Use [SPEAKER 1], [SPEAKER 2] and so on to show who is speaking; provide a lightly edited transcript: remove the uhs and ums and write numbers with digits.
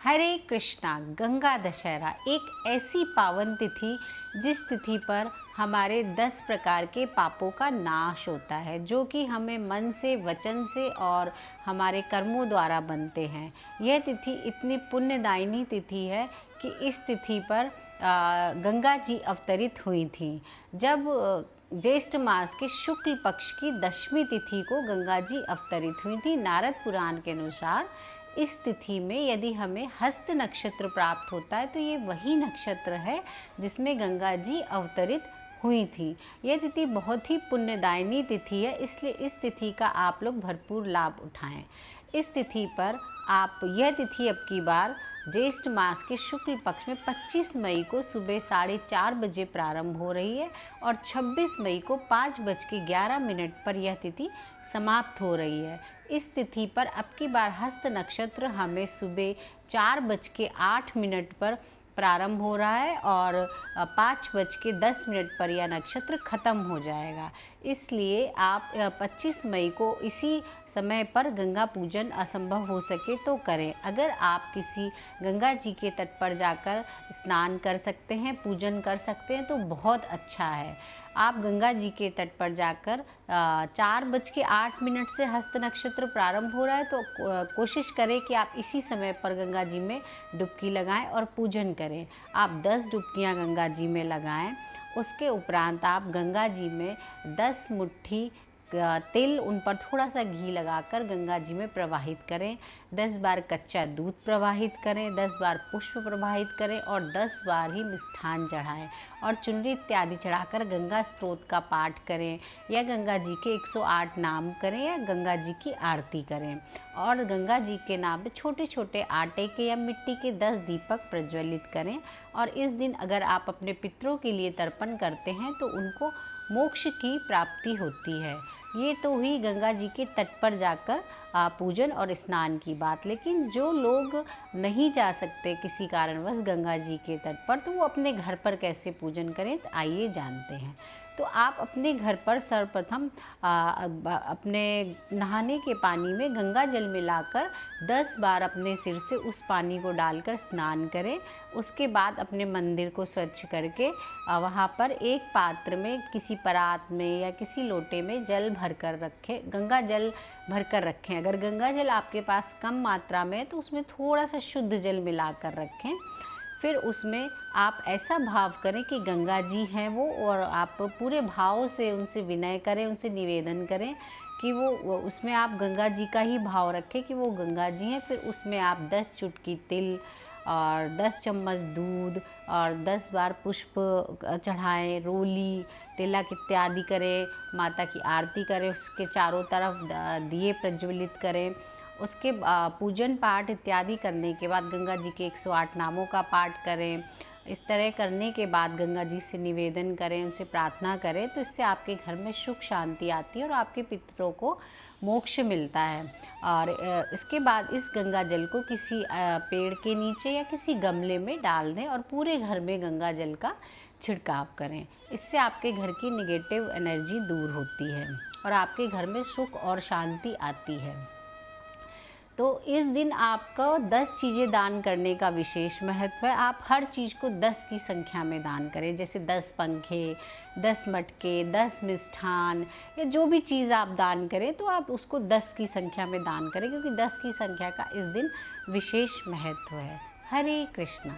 [SPEAKER 1] हरे कृष्णा। गंगा दशहरा एक ऐसी पावन तिथि जिस तिथि पर हमारे 10 प्रकार के पापों का नाश होता है, जो कि हमें मन से, वचन से और हमारे कर्मों द्वारा बनते हैं। यह तिथि इतनी पुण्यदायिनी तिथि है कि इस तिथि पर गंगा जी अवतरित हुई थी। जब ज्येष्ठ मास के शुक्ल पक्ष की दशमी तिथि को गंगा जी अवतरित हुई थी। नारद पुराण के अनुसार इस तिथि में यदि हमें हस्त नक्षत्र प्राप्त होता है तो ये वही नक्षत्र है जिसमें गंगा जी अवतरित हुई थी। यह तिथि बहुत ही पुण्यदायिनी तिथि है, इसलिए इस तिथि का आप लोग भरपूर लाभ उठाएं। इस तिथि पर आप यह तिथि अब की बार ज्येष्ठ मास के शुक्ल पक्ष में 25 मई को सुबह 4:30 बजे प्रारंभ हो रही है और 26 मई को 5:11 पर यह तिथि समाप्त हो रही है। इस तिथि पर अब की बार हस्त नक्षत्र हमें सुबह 4:08 पर प्रारंभ हो रहा है और 5:10 पर यह नक्षत्र ख़त्म हो जाएगा। इसलिए आप 25 मई को इसी समय पर गंगा पूजन असंभव हो सके तो करें। अगर आप किसी गंगा जी के तट पर जाकर स्नान कर सकते हैं, पूजन कर सकते हैं तो बहुत अच्छा है। आप गंगा जी के तट पर जाकर 4:08 से हस्त नक्षत्र प्रारंभ हो रहा है तो कोशिश करें कि आप इसी समय पर गंगा जी में डुबकी लगाएं और पूजन करें। आप 10 डुबकियां गंगा जी में लगाएं। उसके उपरांत आप गंगा जी में 10 मुट्ठी तिल, उन पर थोड़ा सा घी लगाकर गंगा जी में प्रवाहित करें। 10 बार कच्चा दूध प्रवाहित करें, 10 बार पुष्प प्रवाहित करें और 10 बार ही मिष्ठान चढ़ाएं और चुनरी इत्यादि चढ़ाकर गंगा स्तोत्र का पाठ करें या गंगा जी के 108 नाम करें या गंगा जी की आरती करें। और गंगा जी के नाम पे छोटे छोटे आटे के या मिट्टी के 10 दीपक प्रज्वलित करें। और इस दिन अगर आप अपने पितरों के लिए तर्पण करते हैं तो उनको मोक्ष की प्राप्ति होती है। ये तो हुई गंगा जी के तट पर जाकर पूजन और स्नान की बात। लेकिन जो लोग नहीं जा सकते किसी कारणवश गंगा जी के तट पर, तो वो अपने घर पर कैसे पूजन करें, तो आइए जानते हैं। तो आप अपने घर पर सर्वप्रथम अपने नहाने के पानी में गंगा जल मिलाकर 10 बार अपने सिर से उस पानी को डालकर स्नान करें। उसके बाद अपने मंदिर को स्वच्छ करके वहाँ पर एक पात्र में, किसी परात में या किसी लोटे में जल भरकर रखें, गंगा जल भरकर रखें। अगर गंगा जल आपके पास कम मात्रा में है तो उसमें थोड़ा सा शुद्ध जल मिलाकर रखें। फिर उसमें आप ऐसा भाव करें कि गंगा जी हैं वो, और आप पूरे भाव से उनसे विनय करें, उनसे निवेदन करें कि वो उसमें आप गंगा जी का ही भाव रखें कि वो गंगा जी हैं। फिर उसमें आप 10 चुटकी तिल और 10 चम्मच दूध और 10 बार पुष्प चढ़ाएं, रोली, तिलक इत्यादि करें, माता की आरती करें, उसके चारों तरफ दिए प्रज्वलित करें। उसके पूजन पाठ इत्यादि करने के बाद गंगा जी के 108 नामों का पाठ करें। इस तरह करने के बाद गंगा जी से निवेदन करें, उनसे प्रार्थना करें, तो इससे आपके घर में सुख शांति आती है और आपके पितरों को मोक्ष मिलता है। और इसके बाद इस गंगा जल को किसी पेड़ के नीचे या किसी गमले में डाल दें और पूरे घर में गंगा जल का छिड़काव करें। इससे आपके घर की नेगेटिव एनर्जी दूर होती है और आपके घर में सुख और शांति आती है। तो इस दिन आपको 10 चीज़ें दान करने का विशेष महत्व है। आप हर चीज़ को 10 की संख्या में दान करें, जैसे 10 पंखे, 10 मटके, 10 मिष्ठान या जो भी चीज़ आप दान करें तो आप उसको 10 की संख्या में दान करें, क्योंकि 10 की संख्या का इस दिन विशेष महत्व है। हरे कृष्णा।